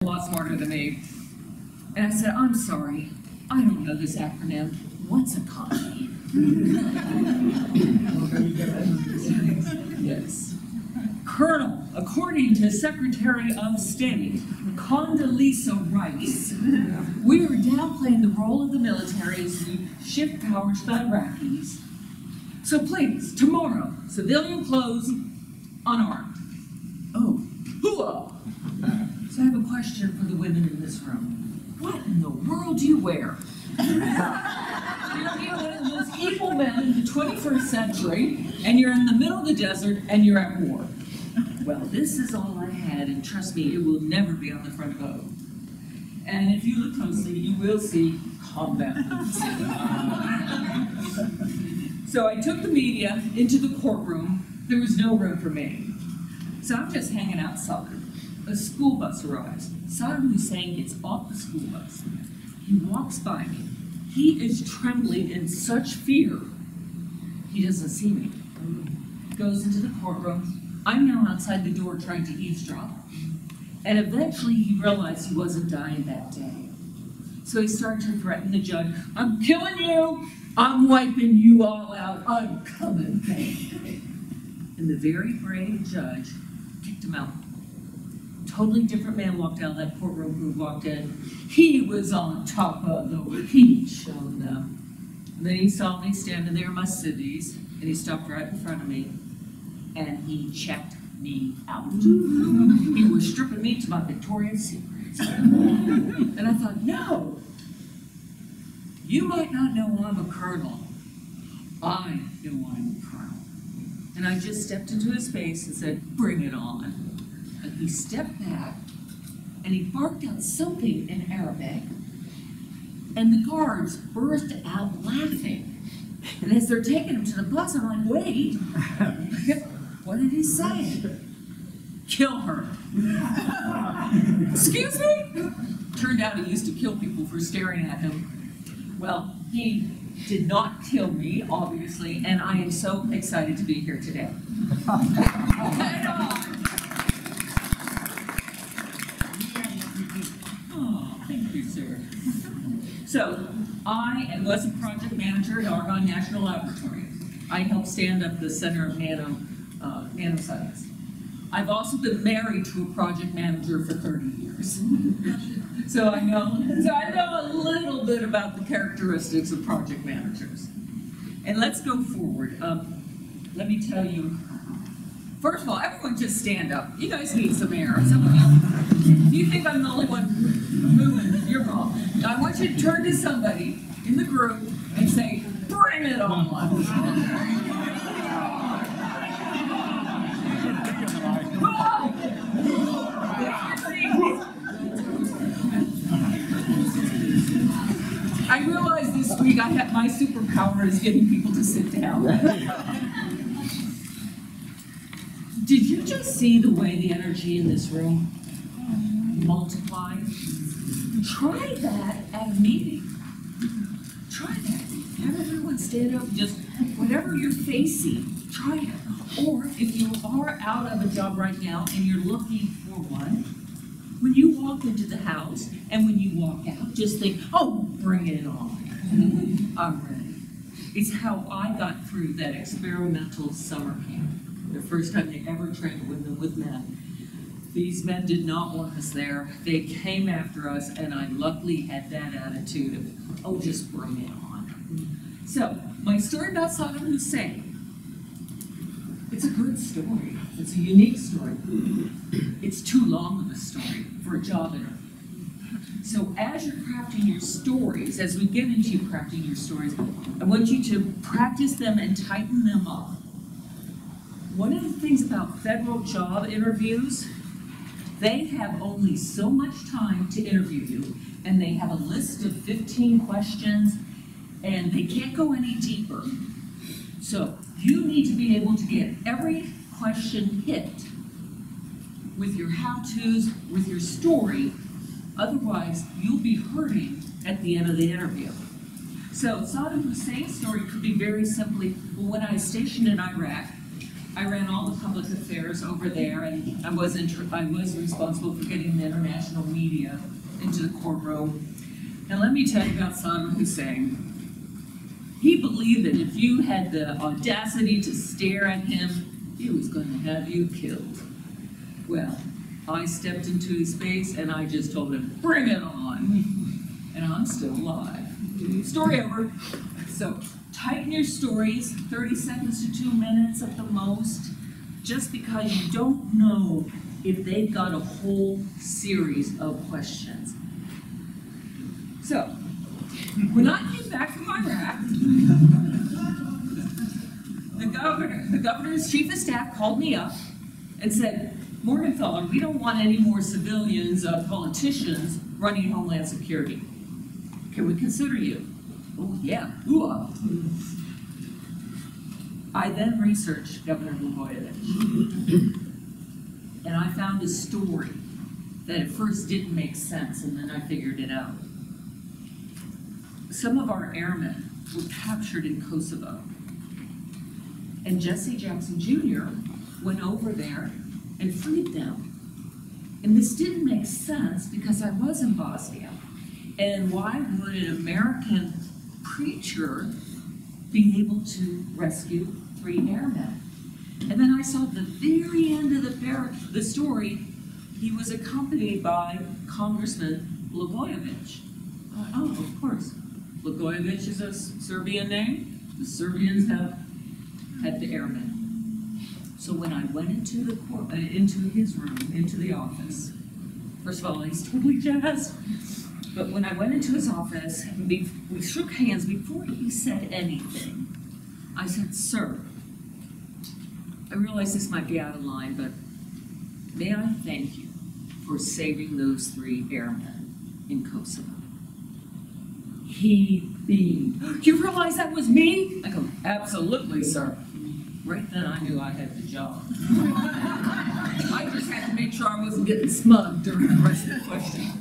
lot smarter than me. And I said, I'm sorry, I don't know this acronym. What's a commie? Yes. Colonel, according to Secretary of State Condoleezza Rice, we are downplaying the role of the military as we shift power to the Iraqis. So please, tomorrow, civilian clothes, unarmed. Oh, hooah! So I have a question for the women in this room. What in the world do you wear? You're one of the most equal men in the 21st century, and you're in the middle of the desert, and you're at war. Well, this is all I had, and trust me, it will never be on the front row. And if you look closely, you will see combat boots. So I took the media into the courtroom. There was no room for me. So I'm just hanging outside. A school bus arrives. Saddam Hussein gets off the school bus. He walks by me. He is trembling in such fear. He doesn't see me. Goes into the courtroom. I'm now outside the door trying to eavesdrop. And eventually he realized he wasn't dying that day. So he started to threaten the judge. I'm killing you. I'm wiping you all out. I'm coming back. And the very brave judge kicked him out. Totally different man walked out of that courtroom who walked in. He was on top of the heat showing them. And then he saw me standing there in my civvies, and he stopped right in front of me, and he checked me out. He was stripping me to my Victoria's Secrets. And I thought, no, you might not know I'm a colonel. I know I'm a colonel. And I just stepped into his face and said, bring it on. And he stepped back, and he barked out something in Arabic, and the guards burst out laughing. And as they're taking him to the bus, I'm like, wait, what did he say? Kill her. Excuse me? Turned out he used to kill people for staring at him. Well, he did not kill me, obviously, and I am so excited to be here today. Oh, thank you, sir. So, I was a project manager at Argonne National Laboratory. I helped stand up the Center of Nanoscience. I've also been married to a project manager for 30 years. So I know a little bit about the characteristics of project managers. And let's go forward. Let me tell you, first of all, everyone just stand up. You guys need some air. Some of you, if you think I'm the only one moving, you're wrong. I want you to turn to somebody in the group and say, bring it on. I realized this week my superpower is getting people to sit down. Did you just see the way the energy in this room multiplied? Try that at a meeting. Try that. Have everyone stand up, just whatever you're facing, try it. Or if you are out of a job right now and you're looking for one, when you walk into the house and when you walk out, just think, oh, bring it on. I'm ready. It's how I got through that experimental summer camp. The first time they ever trained women with men. These men did not want us there. They came after us, and I luckily had that attitude of, oh, just bring it on. So, my story about Saddam Hussein, it's a good story. It's a unique story. It's too long of a story for a job interview. So as you're crafting your stories, as we get into you crafting your stories, I want you to practice them and tighten them up. One of the things about federal job interviews, they have only so much time to interview you, and they have a list of 15 questions, and they can't go any deeper. So you need to be able to get every question hit with your how-tos, with your story. Otherwise, you'll be hurting at the end of the interview. So Saddam Hussein's story could be very simply, well, when I was stationed in Iraq, I ran all the public affairs over there, and I was responsible for getting the international media into the courtroom. And let me tell you about Saddam Hussein. He believed that if you had the audacity to stare at him, he was going to have you killed. Well, I stepped into his face and I just told him, bring it on. And I'm still alive. Story over. So, tighten your stories, 30 seconds to 2 minutes at the most, just because you don't know if they've got a whole series of questions. So, when I came back from Iraq, the governor's chief of staff called me up and said, Morgenthaler, we don't want any more civilians, politicians running Homeland Security. Can we consider you? Oh yeah, ooh-ah. I then researched Governor Blagojevich, and I found a story that at first didn't make sense, and then I figured it out. Some of our airmen were captured in Kosovo, and Jesse Jackson Jr. went over there and freed them. And this didn't make sense because I was in Bosnia, and why would an American preacher be able to rescue 3 airmen? And then I saw at the very end of the story, he was accompanied by Congressman Blagojevich. Oh, of course. Blagojevich is a Serbian name. The Serbians have had the airmen. So when I went into the into his room, into the office, first of all, he's totally jazzed. But when I went into his office, we shook hands before he said anything. I said, sir, I realize this might be out of line, but may I thank you for saving those 3 airmen in Kosovo? He beamed. You realize that was me? I go, absolutely, sir. Right then I knew I had the job. I just had to make sure I wasn't getting smug during the rest of the question.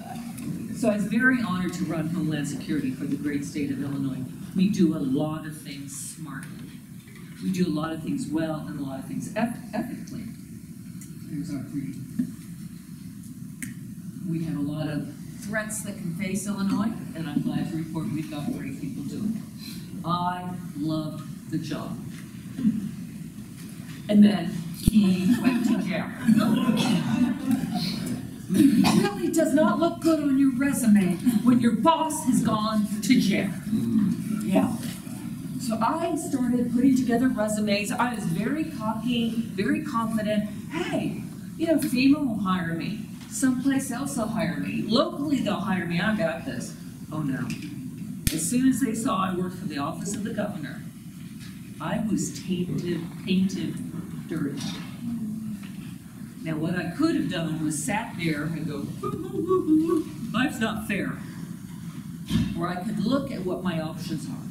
So I was very honored to run Homeland Security for the great state of Illinois. We do a lot of things smartly. We do a lot of things well and a lot of things ethically. There's our 3. We have a lot of threats that can face Illinois, and I'm glad to report we've got great people doing it. I loved the job. And then he went to jail. It really does not look good on your resume when your boss has gone to jail. Yeah. So I started putting together resumes. I was very cocky, very confident. Hey, you know, FEMA will hire me. Someplace else will hire me. Locally they'll hire me. I got this. Oh no. As soon as they saw I worked for the office of the governor, I was tainted, painted dirty. Now what I could have done was sat there and go, life's not fair. Or I could look at what my options are.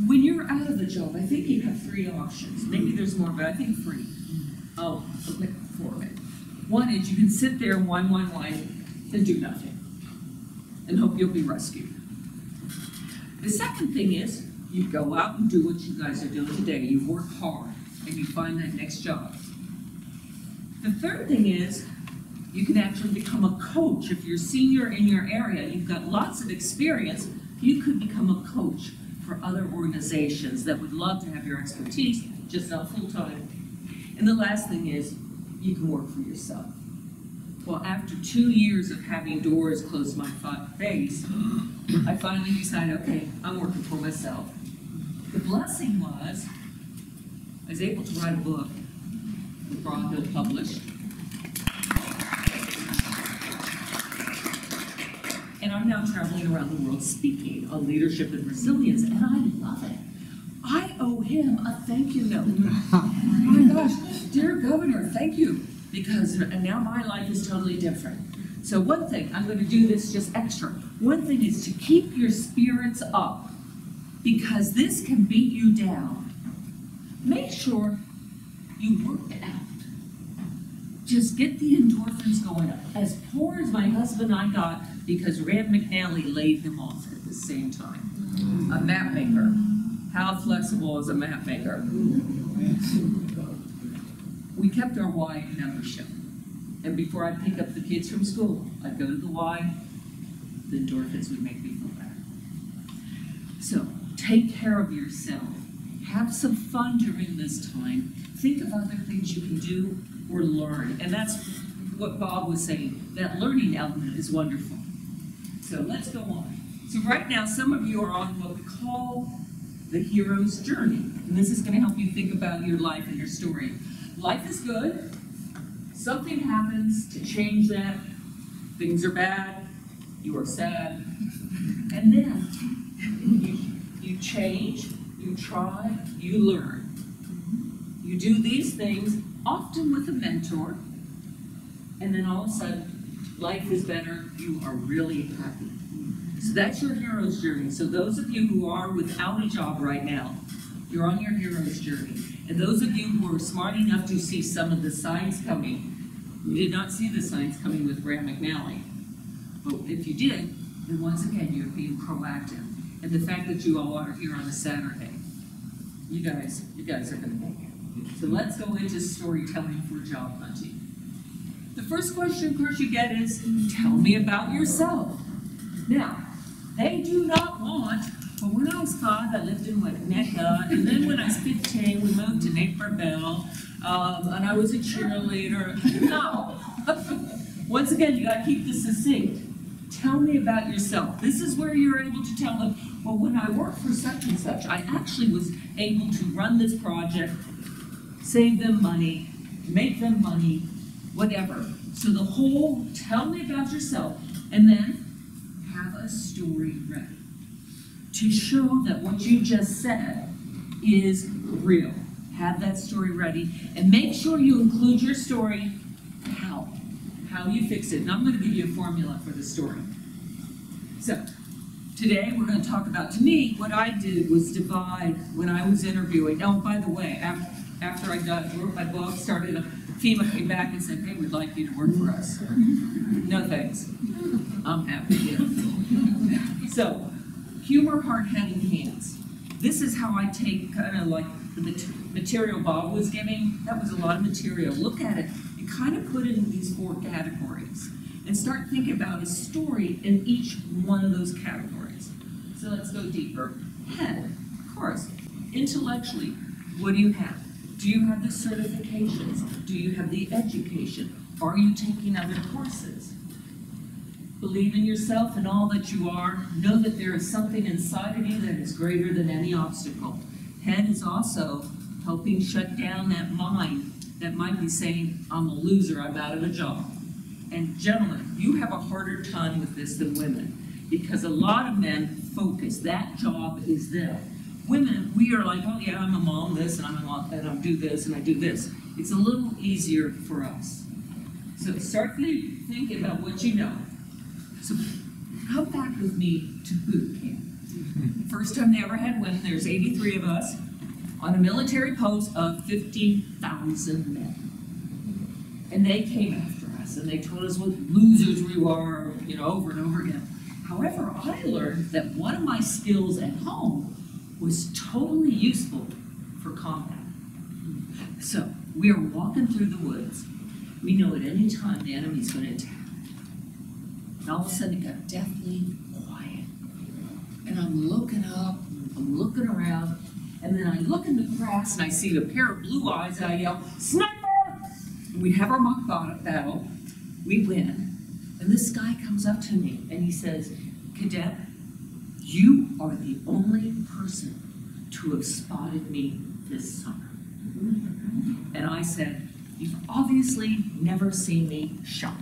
When you're out of the job, I think you have 3 options. Maybe there's more, but I think 3. Oh, I'll pick 4 of it. One is you can sit there and whine and do nothing and hope you'll be rescued. The second thing is you go out and do what you guys are doing today. You work hard and you find that next job. The third thing is you can actually become a coach. If you're senior in your area, you've got lots of experience, you could become a coach for other organizations that would love to have your expertise, just not full-time. And the last thing is you can work for yourself. Well, after 2 years of having doors close my face, I finally decided, okay, I'm working for myself. The blessing was I was able to write a book with Bronco published. And I'm now traveling around the world speaking on leadership and resilience, and I love it. I owe him a thank you note. Oh my gosh, dear Governor, thank you, because now my life is totally different. So one thing, I'm going to do this just extra. One thing is to keep your spirits up, because this can beat you down. Make sure you work it out. Just get the endorphins going up. As poor as my husband and I got, because Rand McNally laid him off at the same time. A map maker. How flexible is a map maker? we kept our Y membership. And before I'd pick up the kids from school, I'd go to the Y, the endorphins would make me feel better. So, take care of yourself. Have some fun during this time. Think of other things you can do or learn. And that's what Bob was saying. That learning element is wonderful. So let's go on. So right now, some of you are on what we call the hero's journey. And this is going to help you think about your life and your story. Life is good. Something happens to change that. Things are bad. You are sad. And then you change, you try, you learn. You do these things, often with a mentor, and then all of a sudden, life is better, you are really happy. So that's your hero's journey. So those of you who are without a job right now, you're on your hero's journey. And those of you who are smart enough to see some of the signs coming, you did not see the signs coming with Graham McNally. But if you did, then once again, you're being proactive. And the fact that you all are here on a Saturday, you guys are going to make it. So let's go into storytelling for job hunting. The first question, of course, you get is, tell me about yourself. Now, they do not want, well, when I was 5, I lived in Winnetka, and then when I was 15, we moved to Naperville, and I was a cheerleader. No. Once again, you got to keep this succinct. Tell me about yourself. This is where you're able to tell them, well, when I worked for such and such, I actually was able to run this project, save them money, make them money, whatever. So the whole, tell me about yourself, and then have a story ready to show that what you just said is real. Have that story ready, and make sure you include your story, how you fix it. And I'm going to give you a formula for the story. So, today we're going to talk about, to me, what I did was divide when I was interviewing. Oh, by the way, after I wrote my book, FEMA came back and said, hey, we'd like you to work for us. No thanks. I'm happy here. So, humor, heart, head, and hands. This is how I take kind of like the material Bob was giving. That was a lot of material. Look at it and kind of put it in these 4 categories. And start thinking about a story in each one of those categories. So let's go deeper. Head, of course. Intellectually, what do you have? Do you have the certifications? Do you have the education? Are you taking other courses? Believe in yourself and all that you are. Know that there is something inside of you that is greater than any obstacle. Head is also helping shut down that mind that might be saying, I'm a loser, I'm out of a job. And gentlemen, you have a harder time with this than women, because a lot of men focus, that job is them. Women, we are like, oh yeah, I'm a mom, this, and I do this, and I do this. It's a little easier for us. So start thinking about what you know. So come back with me to boot camp. First time they ever had women, there's 83 of us, on a military post of 50,000 men. And they came after us, and they told us what losers we were, over and over again. However, I learned that one of my skills at home was totally useful for combat. So, we are walking through the woods. We know at any time the enemy's going to attack. And all of a sudden it got deathly quiet. And I'm looking up, I'm looking around, and then I look in the grass and I see a pair of blue eyes, and I yell, sniper! And we have our mock battle. We win. And this guy comes up to me and he says, Cadet, you are the only person to have spotted me this summer. And I said, you've obviously never seen me shot.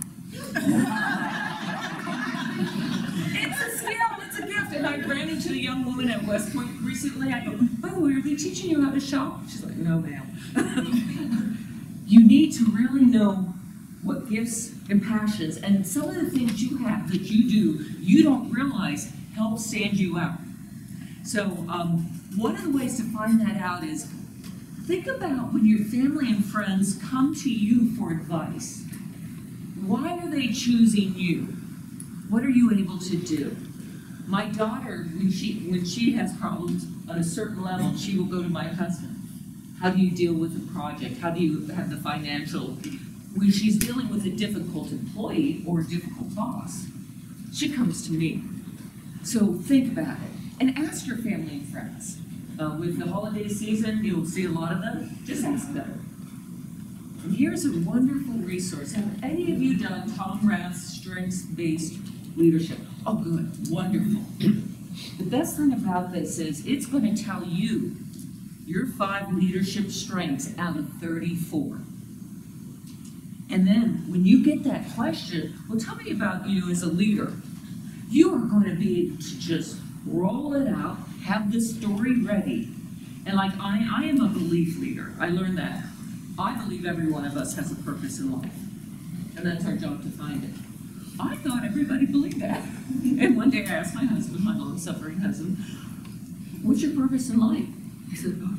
It's a skill, it's a gift. And I ran into a young woman at West Point recently. I go, by the way, are they teaching you how to shop? She's like, no, ma'am. You need to really know what gifts and passions, and some of the things you have that you do, you don't realize help stand you out. So one of the ways to find that out is, think about when your family and friends come to you for advice. Why are they choosing you? What are you able to do? My daughter, when she has problems on a certain level, she will go to my husband. How do you deal with a project? How do you have the financial? When she's dealing with a difficult employee or a difficult boss, she comes to me. So think about it, and ask your family and friends. With the holiday season, you'll see a lot of them. Just ask them. And here's a wonderful resource. Have any of you done Tom Rath's Strengths-Based Leadership? Oh, good, wonderful. The best thing about this is it's going to tell you your 5 leadership strengths out of 34. And then when you get that question, well, tell me about you as a leader. You are going to be able to just roll it out, have the story ready. And like I am a belief leader. I learned that. I believe every one of us has a purpose in life. And that's our job to find it. I thought everybody believed that. And one day I asked my husband, my long-suffering husband, what's your purpose in life? He said, oh,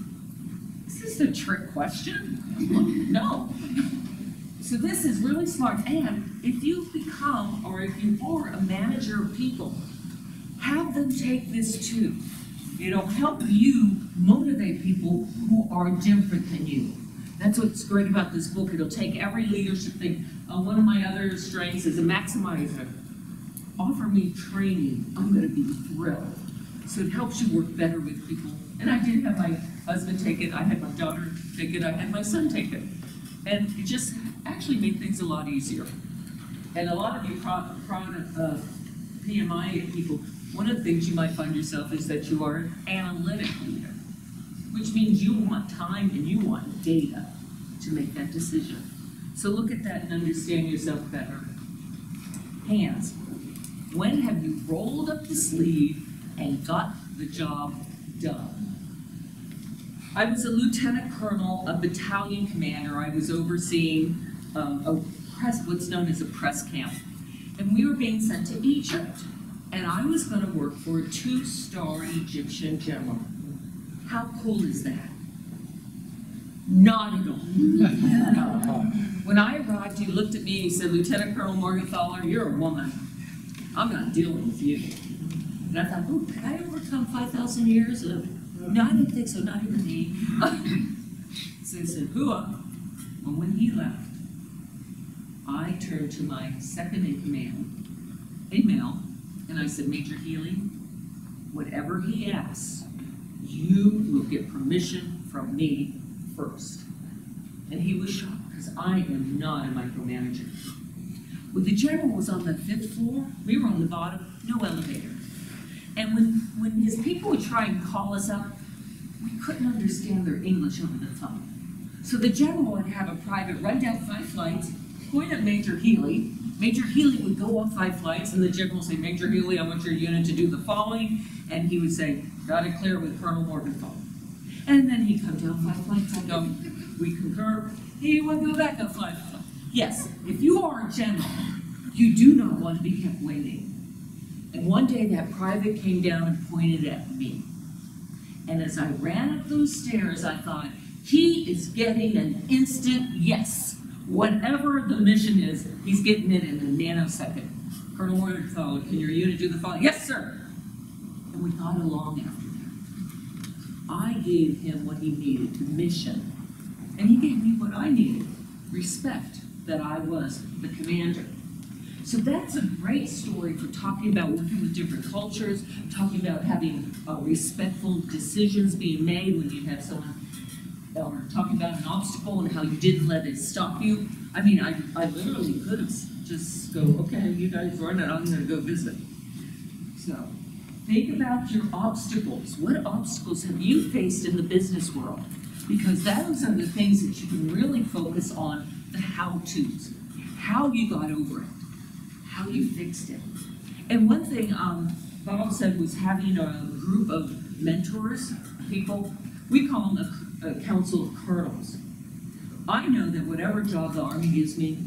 is this a trick question? No. So this is really smart. And if you become, or if you are a manager of people, have them take this too. It'll help you motivate people who are different than you. That's what's great about this book. It'll take every leadership thing. One of my other strengths is a maximizer. Offer me training. I'm going to be thrilled. So it helps you work better with people. And I did have my husband take it. I had my daughter take it. I had my son take it. And it just actually made things a lot easier. And a lot of you proud of PMI people, one of the things you might find yourself is that you are an analytic leader, which means you want time and you want data to make that decision. So look at that and understand yourself better. Hands. When have you rolled up the sleeve and got the job done? I was a lieutenant colonel, a battalion commander. I was overseeing what's known as a press camp. And we were being sent to Egypt. And I was going to work for a 2-star Egyptian general. How cool is that? Not at all. When I arrived, he looked at me and he said, Lieutenant Colonel Morgenthaler, you're a woman. I'm not dealing with you. And I thought, oh, can I overcome 5,000 years of, no, I didn't think so, not even me. So I said, hooah. Well, when he left, I turned to my second in command, a male, and I said, Major Healy, whatever he asks, you will get permission from me first. And he was shocked, because I am not a micromanager. When the general was on the 5th floor, we were on the bottom, no elevator. And when his people would try and call us up, we couldn't understand their English over the phone. So the general would have a private run down 5 flights, point at Major Healy. Major Healy would go up 5 flights, and the general would say, Major Healy, I want your unit to do the following. And he would say, got it clear with Colonel Morgenthaler. And then he'd come down 5 flights and go, we concur. He would go back up 5 flights. Yes, if you are a general, you do not want to be kept waiting. And one day that private came down and pointed at me. And as I ran up those stairs, I thought, he is getting an instant yes. Whatever the mission is, he's getting it in a nanosecond. Colonel Morgenthaler, can your unit do the following? Yes, sir. And we got along after that. I gave him what he needed, the mission. And he gave me what I needed, respect, that I was the commander. So that's a great story for talking about working with different cultures, talking about having respectful decisions being made when you have someone, or talking about an obstacle and how you didn't let it stop you. I mean, I literally could have just go, okay, you guys run it, I'm gonna go visit. So think about your obstacles. What obstacles have you faced in the business world? Because those are the things that you can really focus on, the how-tos, how you got over it, how you fixed it. And one thing Bob said was having a group of mentors, people, we call them a council of colonels. I know that whatever job the Army gives me,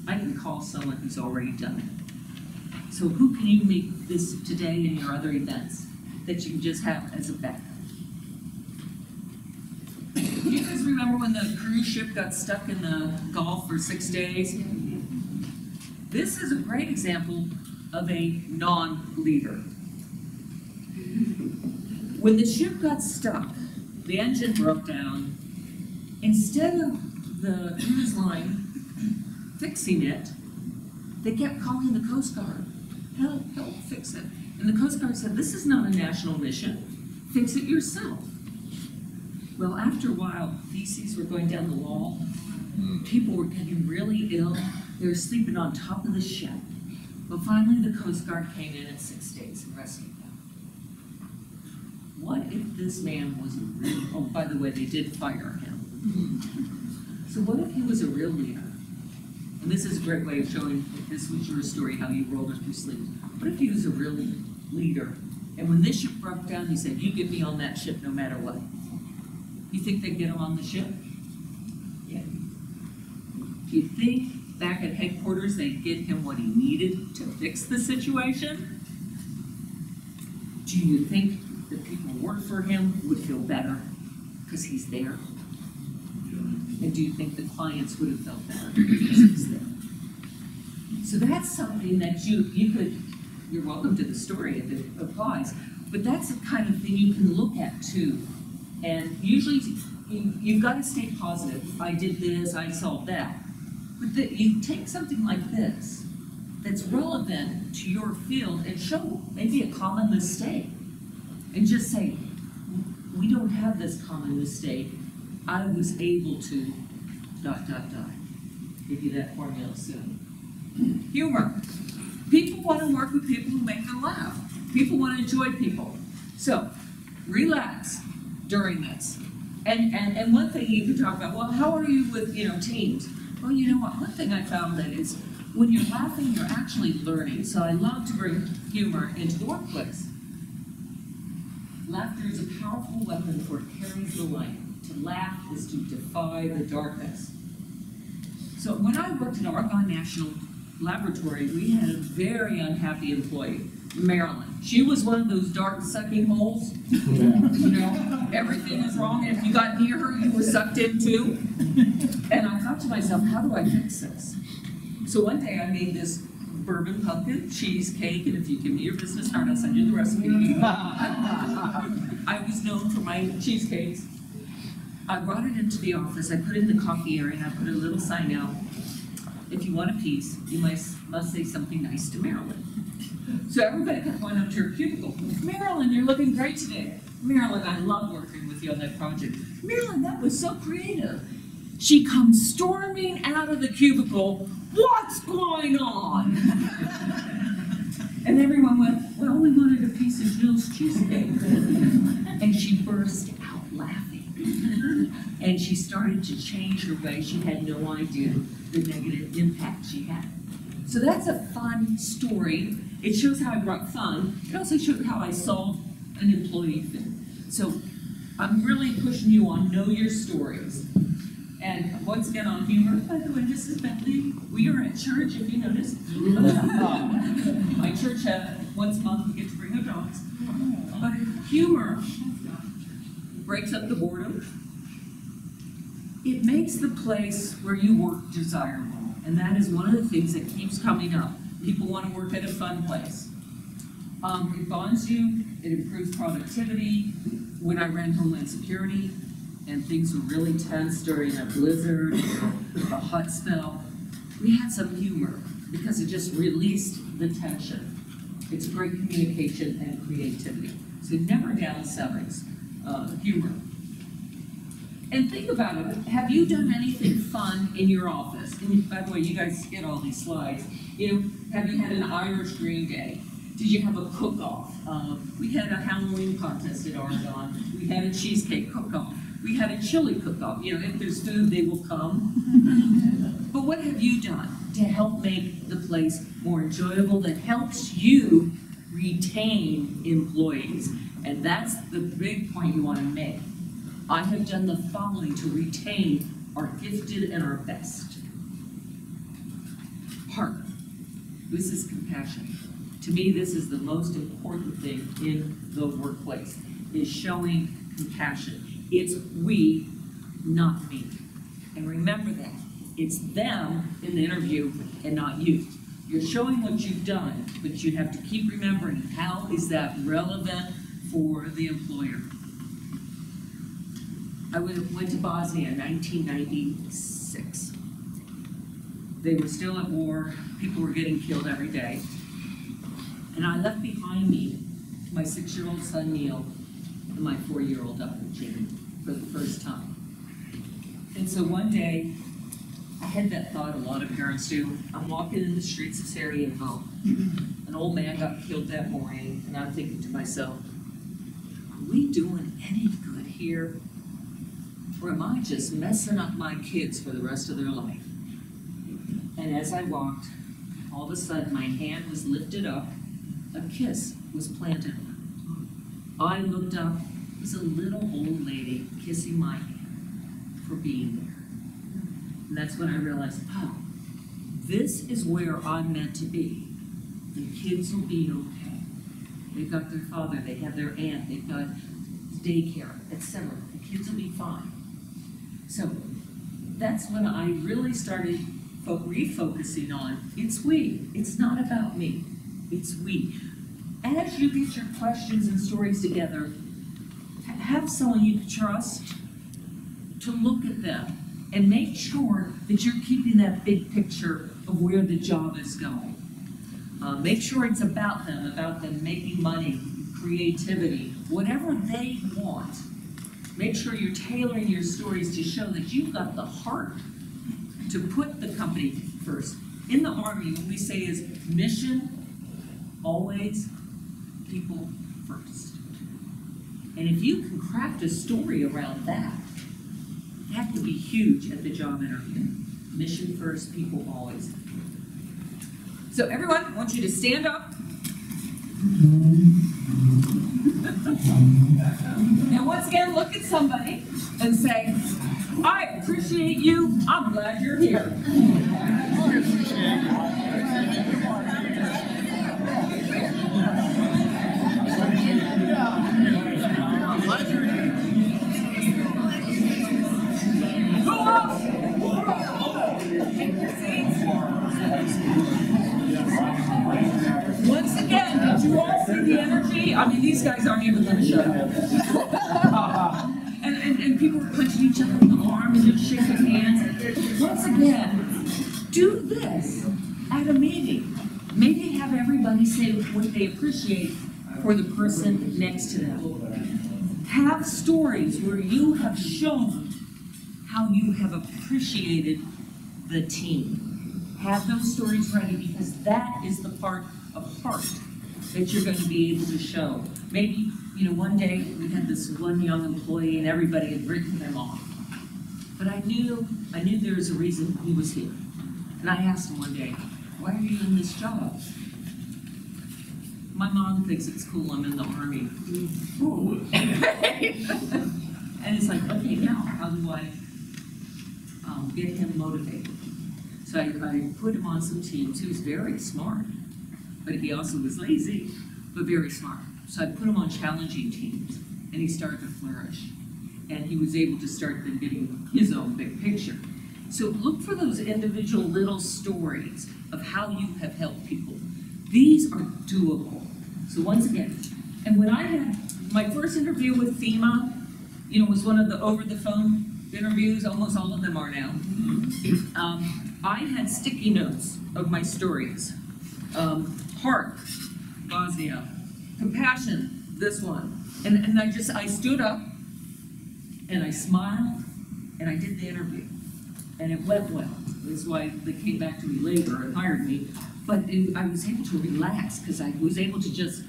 I can call someone who's already done it. So who can you make this today in your other events that you can just have as a backup? Do you guys remember when the cruise ship got stuck in the Gulf for 6 days? This is a great example of a non-leader. When the ship got stuck, the engine broke down, instead of the cruise line fixing it, they kept calling the Coast Guard. Help fix it. And the Coast Guard said, this is not a national mission. Fix it yourself. Well, after a while, feces were going down the wall. People were getting really ill. They were sleeping on top of the ship. Well, finally, the Coast Guard came in 6 days and rescued them. What if this man was a real, oh, by the way, they did fire him. So what if he was a real leader? And this is a great way of showing if this was your story, how you rolled up your sleeves. What if he was a real leader? And when this ship broke down, he said, you get me on that ship no matter what. You think they'd get him on the ship? Yeah. Do you think back at headquarters they'd get him what he needed to fix the situation? Do you think the people who work for him would feel better because he's there? And do you think the clients would have felt better because he's there? So that's something that you could, you're welcome to the story if it applies, but that's the kind of thing you can look at too. And usually you've got to stay positive. I did this, I solved that. But you take something like this that's relevant to your field and show maybe a common mistake. And just say, we don't have this common mistake. I was able to ... Give you that formula soon. Humor. People want to work with people who make them laugh. People want to enjoy people. So, relax during this. And one thing you can talk about, well, how are you with, teams? Well, you know what, one thing I found that is, when you're laughing, you're actually learning. So I love to bring humor into the workplace. Laughter is a powerful weapon for it carries the light. To laugh is to defy the darkness. So when I worked in Argonne National Laboratory, we had a very unhappy employee, Marilyn. She was one of those dark sucking holes. Everything was wrong, and if you got near her, you were sucked in too. And I thought to myself, how do I fix this? So one day I made this bourbon pumpkin cheesecake, and if you give me your business card, I'll send you the recipe. I was known for my cheesecakes. I brought it into the office, I put it in the coffee area, and I put a little sign out. If you want a piece, you must say something nice to Marilyn. So everybody kept going up to her cubicle. Marilyn, you're looking great today. Marilyn, I love working with you on that project. Marilyn, that was so creative. She comes storming out of the cubicle. What's going on? And everyone went, well, we wanted a piece of Jill's cheesecake. And she burst out laughing. And she started to change her way. She had no idea the negative impact she had. So that's a fun story. It shows how I brought fun. It also shows how I solved an employee thing. So I'm really pushing you on know your stories. And once again on humor, by the way, Mrs. Bentley, we are at church, if you noticed. My church, once a month, we get to bring our dogs. But humor breaks up the boredom. It makes the place where you work desirable. And that is one of the things that keeps coming up. People want to work at a fun place. It bonds you, it improves productivity. When I ran Homeland Security, and things were really tense during a blizzard, a hot spell, we had some humor because it just released the tension. It's great communication and creativity. So never down sevens, humor. And think about it, have you done anything fun in your office? And by the way, you guys get all these slides. Have you had an Irish Green Day? Did you have a cook-off? We had a Halloween contest at Argonne. We had a cheesecake cook-off. We had a chili cook-off. If there's food, they will come. But what have you done to help make the place more enjoyable that helps you retain employees? And that's the big point you want to make. I have done the following to retain our gifted and our best. Heart. This is compassion. To me, this is the most important thing in the workplace, is showing compassion. It's we, not me. And remember that. It's them in the interview and not you. You're showing what you've done, but you have to keep remembering how is that relevant for the employer. I went to Bosnia in 1996. They were still at war, people were getting killed every day. And I left behind me my 6-year-old son Neil and my 4-year-old daughter Jane for the first time. And so one day, I had that thought a lot of parents do. I'm walking in the streets of Sarajevo. An old man got killed that morning, and I'm thinking to myself, are we doing any good here? Or am I just messing up my kids for the rest of their life? And as I walked, all of a sudden my hand was lifted up, a kiss was planted. I looked up, it was a little old lady kissing my hand for being there. And that's when I realized, oh, this is where I'm meant to be. The kids will be okay. They've got their father, they have their aunt, they've got daycare, etc. The kids will be fine. So that's when I really started refocusing on, it's we, it's not about me, it's we. As you get your questions and stories together, have someone you can trust to look at them and make sure that you're keeping that big picture of where the job is going. Make sure it's about them making money, creativity, whatever they want. Make sure you're tailoring your stories to show that you've got the heart to put the company first. In the Army, what we say is mission, always, people first. And if you can craft a story around that, that could be huge at the job interview. Mission first, people always. So everyone, I want you to stand up. And once again, look at somebody and say, I appreciate you. I'm glad you're here. Go up. Take your seats. Once again, did you all see the energy? I mean, these guys aren't even going to shut up. And people were punching each other in the arm and just shaking hands. Once again, do this at a meeting. Maybe have everybody say what they appreciate for the person next to them. Have stories where you have shown how you have appreciated the team. Have those stories ready, because that is the part of heart that you're going to be able to show. Maybe, one day we had this one young employee and everybody had written them off. But I knew there was a reason he was here. And I asked him one day, why are you in this job? My mom thinks it's cool I'm in the Army. And it's like, okay, now how do I get him motivated? So I put him on some teams. He was very smart, but he also was lazy, but very smart. So I put him on challenging teams, and he started to flourish. And he was able to start then getting his own big picture. So look for those individual little stories of how you have helped people. These are doable. So once again, and when I had my first interview with FEMA, was one of the over-the-phone interviews, almost all of them are now. I had sticky notes of my stories. Heart, Bosnia. Compassion, this one. And I stood up, and I smiled, and I did the interview. And it went well. That's why they came back to me later and hired me. But I was able to relax, because I was able to just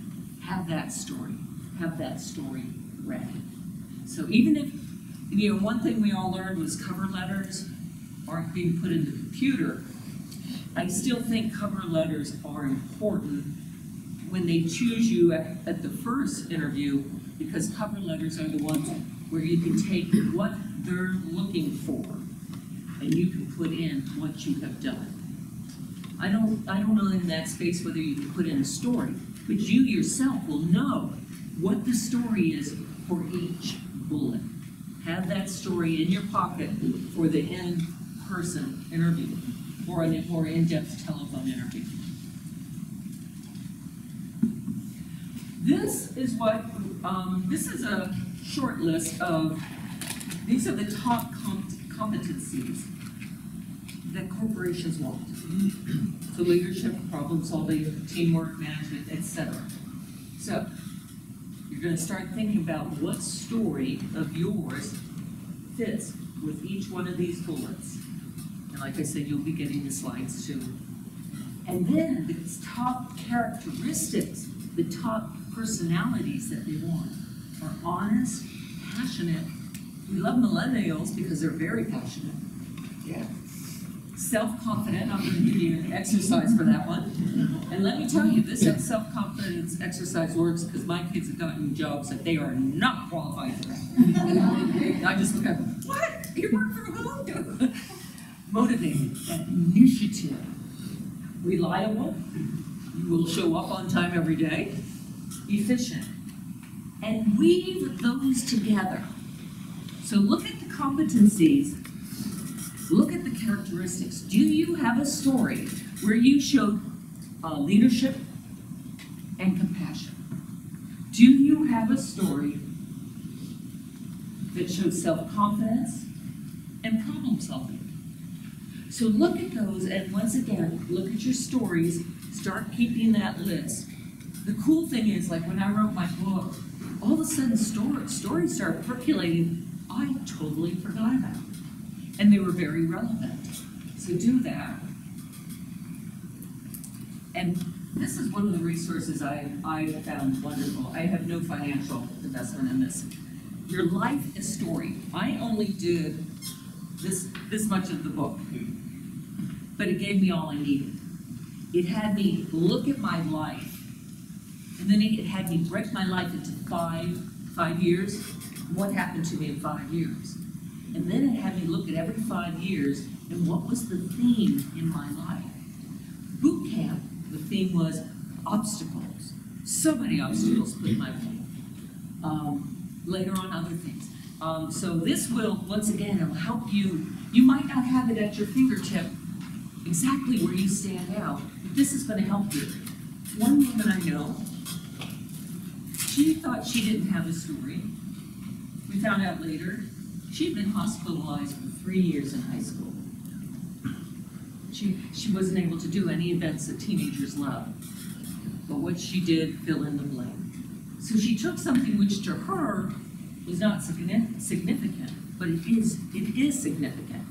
have that story ready. So even if, one thing we all learned was cover letters aren't being put in the computer, I still think cover letters are important when they choose you at the first interview, because cover letters are the ones where you can take what they're looking for and you can put in what you have done. I don't know in that space whether you can put in a story, but you yourself will know what the story is for each bullet. Have that story in your pocket for the in-person interview or a more in-depth telephone interview. This is a short list of These are the top competencies that corporations want. So leadership, problem solving, teamwork, management, etc. So you're going to start thinking about what story of yours fits with each one of these bullets. And like I said, you'll be getting the slides too. And then the top characteristics, the top personalities that they want are honest, passionate. We love millennials because they're very passionate. Yeah. Self-confident. I'm going to give you an exercise for that one. And let me tell you, this self-confidence exercise works because my kids have gotten jobs that they are not qualified for. I just look at them, what? You work from home? Motivated, that initiative. Reliable. You will show up on time every day. Efficient. And weave those together. So look at the competencies. Look at the characteristics. Do you have a story where you showed leadership and compassion? Do you have a story that shows self-confidence and problem solving? So look at those, and once again, look at your stories, start keeping that list. The cool thing is, like when I wrote my book, all of a sudden stories started percolating I totally forgot about. And they were very relevant. So do that. And this is one of the resources I found wonderful. I have no financial investment in this. Your life is story. I only did this much of the book, but it gave me all I needed. It had me look at my life, and then it had me break my life into five years. What happened to me in 5 years? And then it had me look at every 5 years and what was the theme in my life. Boot camp, the theme was obstacles. So many obstacles put in my way. Later on, other things. So this will, once again, it'll help you. You might not have it at your fingertip exactly where you stand out, but this is going to help you. One woman I know, she thought she didn't have a story. We found out later, she'd been hospitalized for 3 years in high school. She wasn't able to do any events that teenagers love. But what she did, fill in the blank. So she took something which to her was not significant, but it is significant.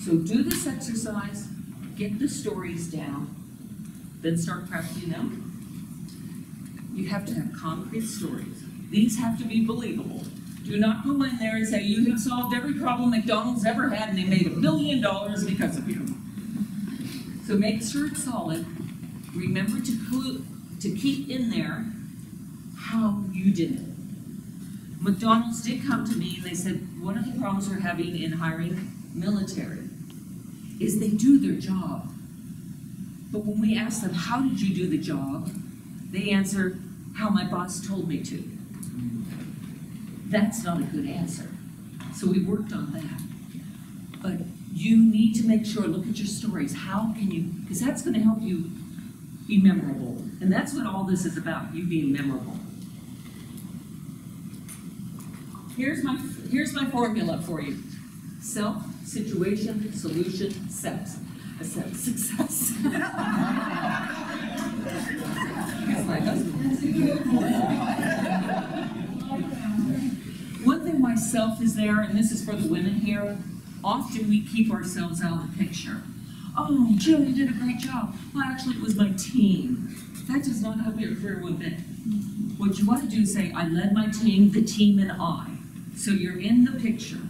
So do this exercise, get the stories down, then start crafting them. You have to have concrete stories. These have to be believable. Do not go in there and say, you have solved every problem McDonald's ever had and they made $1 billion because of you. So make sure it's solid. Remember to keep in there how you did it. McDonald's did come to me and they said, one of the problems we're having in hiring military is they do their job. But when we ask them, how did you do the job? They answer, how my boss told me to. That's not a good answer. So we worked on that. But you need to make sure, look at your stories. How can you, because that's going to help you be memorable. And that's what all this is about, you being memorable. Here's my formula for you. Self, situation, solution, sex. Success. That's my husband. One thing why self is there, and this is for the women here, often we keep ourselves out of the picture. Oh, Jill, you did a great job. Well, actually, it was my team. That does not help your career one bit. What you want to do is say, I led my team, the team and I. So you're in the picture.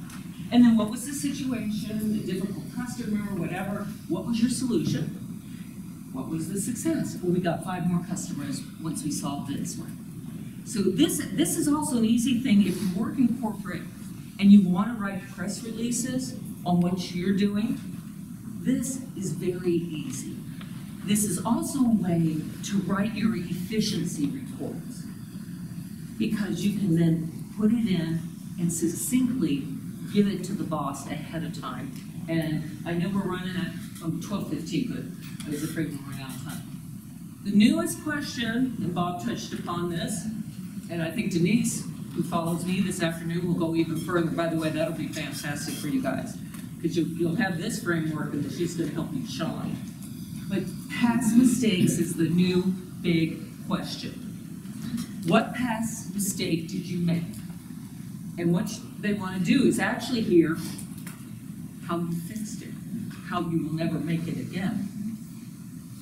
And then what was the situation, the difficult customer, whatever? What was your solution? What was the success? Well, we got 5 more customers once we solved this one. So this is also an easy thing if you work in corporate and you want to write press releases on what you're doing. This is very easy. This is also a way to write your efficiency reports because you can then put it in and succinctly give it to the boss ahead of time. And I know we're running at 12:15, but I was afraid we were running out of time. The newest question, and Bob touched upon this, and I think Denise who follows me this afternoon will go even further. By the way, that'll be fantastic for you guys, because you'll have this framework and she's going to help you shine. But past mistakes is the new big question. What past mistake did you make? And what they want to do is actually hear how you fixed it, how you will never make it again.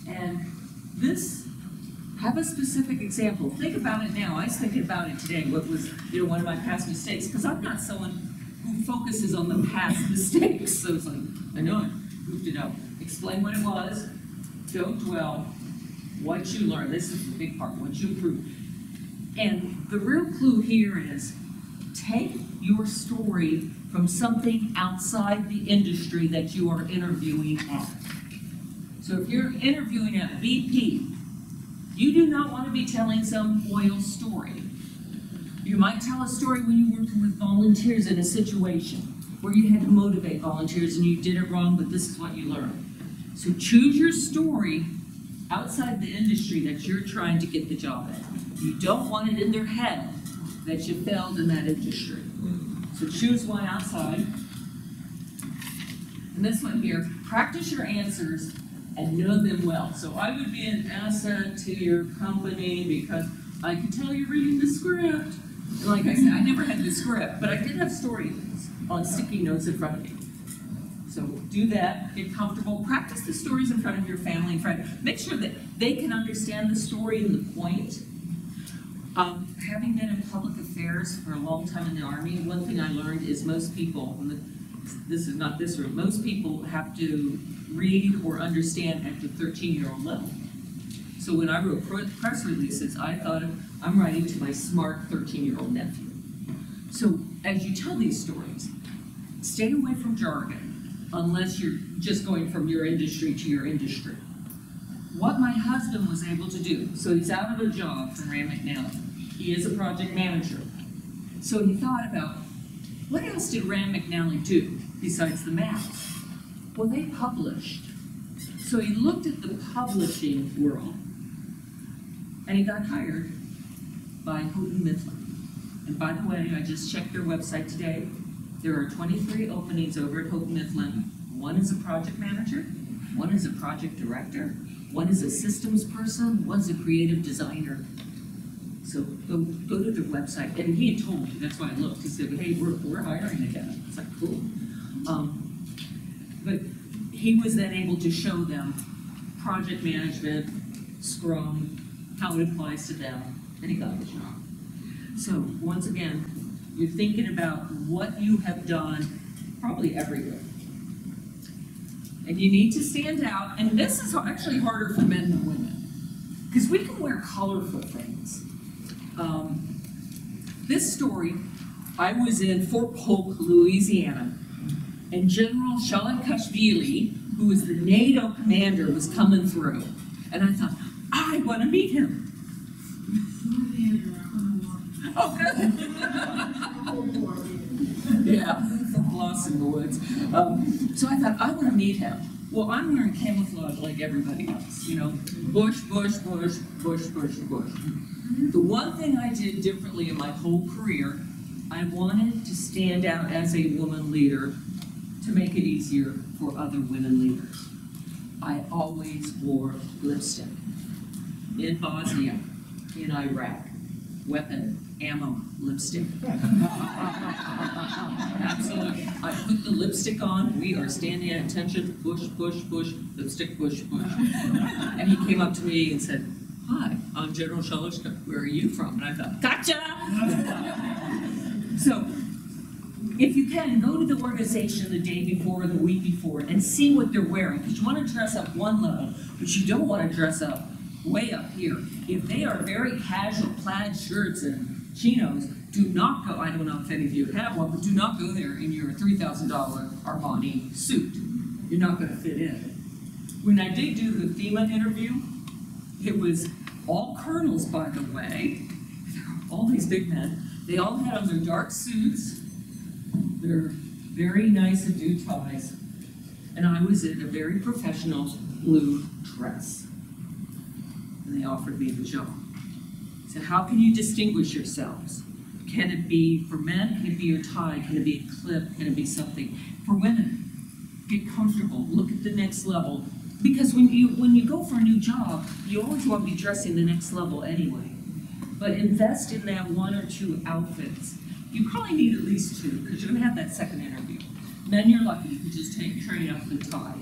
And this, have a specific example. Think about it now. I was thinking about it today. What was, one of my past mistakes? Because I'm not someone who focuses on the past mistakes. So it's like, I know I goofed it up. Explain what it was. Don't dwell. What you learned. This is the big part. What you improved. And the real clue here is take your story from something outside the industry that you are interviewing at. So if you're interviewing at BP, you do not want to be telling some oil story. You might tell a story when you're working with volunteers in a situation where you had to motivate volunteers and you did it wrong, but this is what you learned. So choose your story outside the industry that you're trying to get the job at. You don't want it in their head that you failed in that industry. So choose one outside. And this one here, practice your answers and know them well. So I would be an asset to your company because I can tell you're reading the script. And like I said, I never had the script, but I did have stories on sticky notes in front of me. So do that, get comfortable, practice the stories in front of your family and friends. Make sure that they can understand the story and the point. Having been in public affairs for a long time in the Army, one thing I learned is most people, this is not this room, most people have to read or understand at the 13-year-old level. So when I wrote press releases, I thought I'm writing to my smart 13-year-old nephew. So as you tell these stories, stay away from jargon unless you're just going from your industry to your industry. What my husband was able to do, so he's out of a job from Rand McNally. He is a project manager. So he thought about, what else did Rand McNally do besides the maps? Well, they published. So he looked at the publishing world, and he got hired by Houghton Mifflin. And by the way, I just checked their website today. There are 23 openings over at Houghton Mifflin. One is a project manager, one is a project director, one is a systems person, one's a creative designer. So go to their website. And he had told me, that's why I looked. He said, hey, we're hiring again. It's like, cool. But he was then able to show them project management, Scrum, how it applies to them, and he got the job. So once again, you're thinking about what you have done probably everywhere. And you need to stand out, and this is actually harder for men than women, because we can wear colorful things. This story, I was in Fort Polk, Louisiana, and General Kashvili, who was the NATO commander, was coming through. And I thought, I want to meet him. Oh, good. Yeah, lost in the woods. So I thought, I want to meet him. Well, I'm wearing camouflage like everybody else, bush, bush, bush, bush, bush, bush. The one thing I did differently in my whole career, I wanted to stand out as a woman leader to make it easier for other women leaders. I always wore lipstick. In Bosnia, in Iraq, weapon, ammo, lipstick. Absolutely. I put the lipstick on, we are standing at attention, bush, bush, bush, lipstick, bush, bush. And he came up to me and said, hi, I'm General Shalushka. Where are you from? And I thought, gotcha! So, if you can, go to the organization the day before or the week before and see what they're wearing. Because you want to dress up one level, but you don't want to dress up way up here. If they are very casual plaid shirts and chinos, do not go, I don't know if any of you have one, but do not go there in your $3,000 Armani suit. You're not going to fit in. When I did do the FEMA interview, it was all colonels, by the way, all these big men. They all had on their dark suits, their very nice and ties, and I was in a very professional blue dress. And they offered me the job. So how can you distinguish yourselves? Can it be for men? Can it be your tie? Can it be a clip? Can it be something? For women, get comfortable. Look at the next level. Because when you go for a new job, you always want to be dressing the next level anyway. But invest in that 1 or 2 outfits. You probably need at least 2, because you're going to have that second interview. Then you're lucky, you can just train up the tie.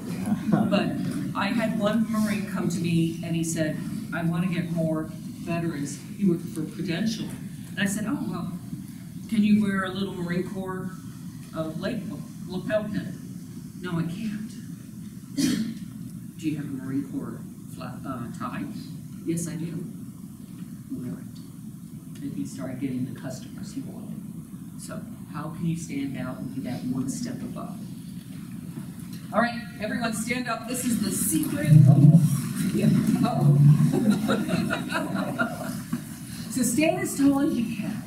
But I had one Marine come to me and he said, I want to get more veterans. He worked for Prudential. And I said, oh, well, can you wear a little Marine Corps lapel pin? No, I can't. Do you have a Marine Corps tie? Yes, I do. Wear it. And he started getting the customers he wanted. So how can you stand out and be that one step above? All right, everyone stand up. This is the secret. Yeah. So stand as tall as you can.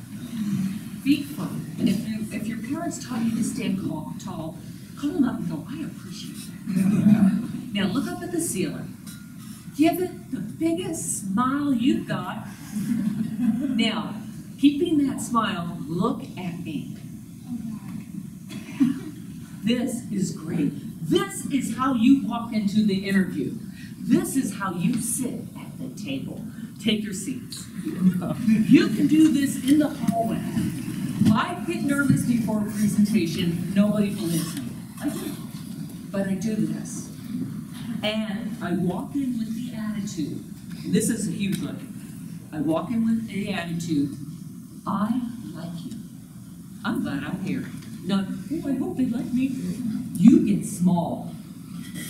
Feet firm. And if your parents taught you to stand tall, call them up and go, I appreciate that. Now look up at the ceiling. Give it the biggest smile you've got. Now, keeping that smile, look at me. This is great. This is how you walk into the interview. This is how you sit at the table. Take your seats. You can do this in the hallway. I get nervous before a presentation. Nobody believes me. I do. But I do this. And I walk in with the attitude. This is a huge one. I walk in with the attitude, I like you. I'm glad I'm here. Not, oh, I hope they like me. You get small.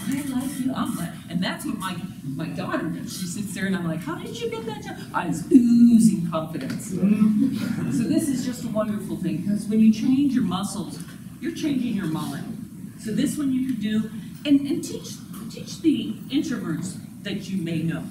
I like you. I'm glad. And that's what my daughter does. She sits there and I'm like, how did you get that job? I was oozing confidence. So this is just a wonderful thing because when you change your muscles, you're changing your mind. So this one you can do, and teach the introverts that you may know.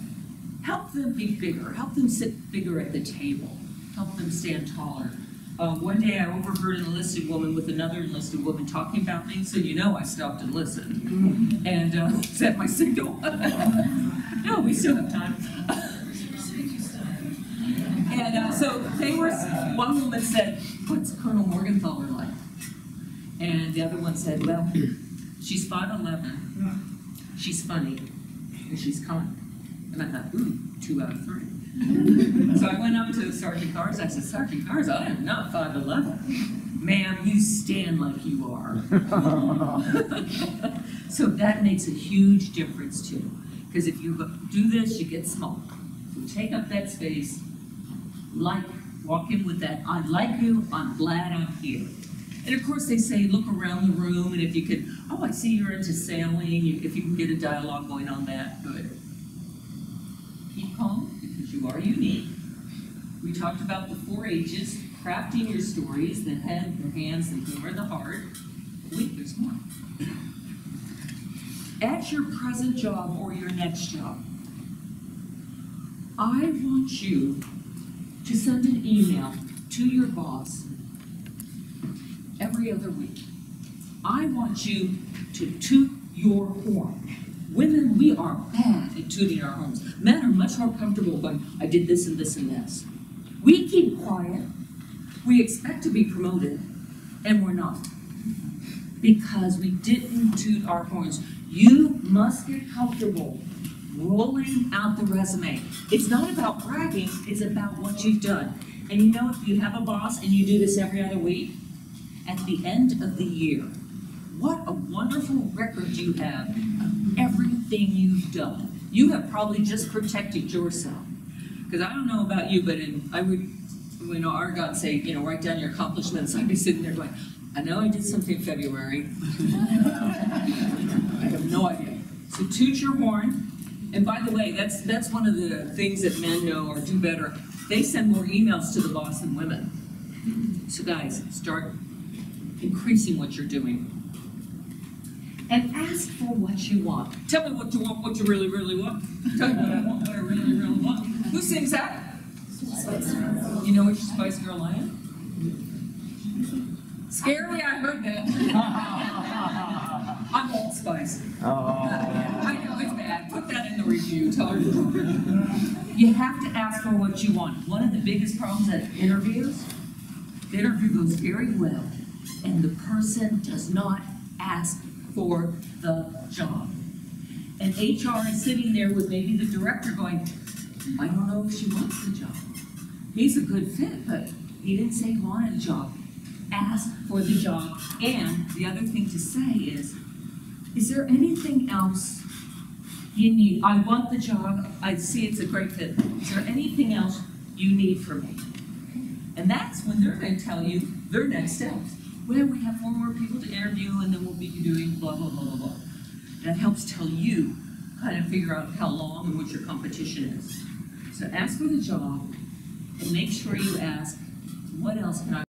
Help them be bigger. Help them sit bigger at the table. Help them stand taller. One day I overheard an enlisted woman with another enlisted woman talking about me, so you know I stopped and listened. And is that my signal? No, we still have time. And so they were, one woman said, what's Colonel Morgenthaler like? And the other one said, well, she's 5'11", she's funny, and she's kind. And I thought, ooh, 2 out of 3. So I went up to Sergeant Cars. I said, Sergeant Cars, I am not 5'11". Ma'am, you stand like you are. So that makes a huge difference too. Because if you do this, you get small. So take up that space, walk in with that, I like you, I'm glad I'm here. And of course they say, look around the room, and if you could, oh, I see you're into sailing, if you can get a dialogue going on that, good. Keep calm, because you are unique. We talked about the 4 H's, crafting your stories, the head, the hands, the humor, the heart. Wait, there's more. At your present job or your next job, I want you to send an email to your boss every other week. I want you to toot your horn. Women, we are bad at tooting our horns. Men are much more comfortable going, I did this and this and this. We keep quiet. We expect to be promoted, and we're not. Because we didn't toot our horns. You must get comfortable rolling out the resume. It's not about bragging, it's about what you've done. And you know, if you have a boss and you do this every other week, at the end of the year, what a wonderful record you have of everything you've done. You have probably just protected yourself. Because I don't know about you, but I would, our God say, write down your accomplishments. I'd be sitting there going, I know I did something in February. I have no idea. So toot your horn. And by the way, that's one of the things that men know or do better. They send more emails to the boss than women. So guys, start increasing what you're doing. And ask for what you want. Tell me what you want, what you really, really want. Tell me what I want, what I really, really want. Who sings that? Spice Girl. You know which Spice Girl I am? Scary, I heard that. I'm Old Spice. I know, it's bad. Put that in the review. Tell her. You have to ask for what you want. One of the biggest problems at interviews the interview goes very well, and the person does not ask for the job. And HR is sitting there with maybe the director going, I don't know if she wants the job. He's a good fit, but he didn't say he wanted a job. Ask for the job. And the other thing to say is there anything else you need? I want the job. I see it's a great fit. Is there anything else you need from me? And that's when they're going to tell you their next steps. Well, we have 4 more people to interview, and then we'll be doing blah, blah, blah, blah, blah. That helps tell you kind of figure out how long and what your competition is. So ask for the job, and make sure you ask, what else can I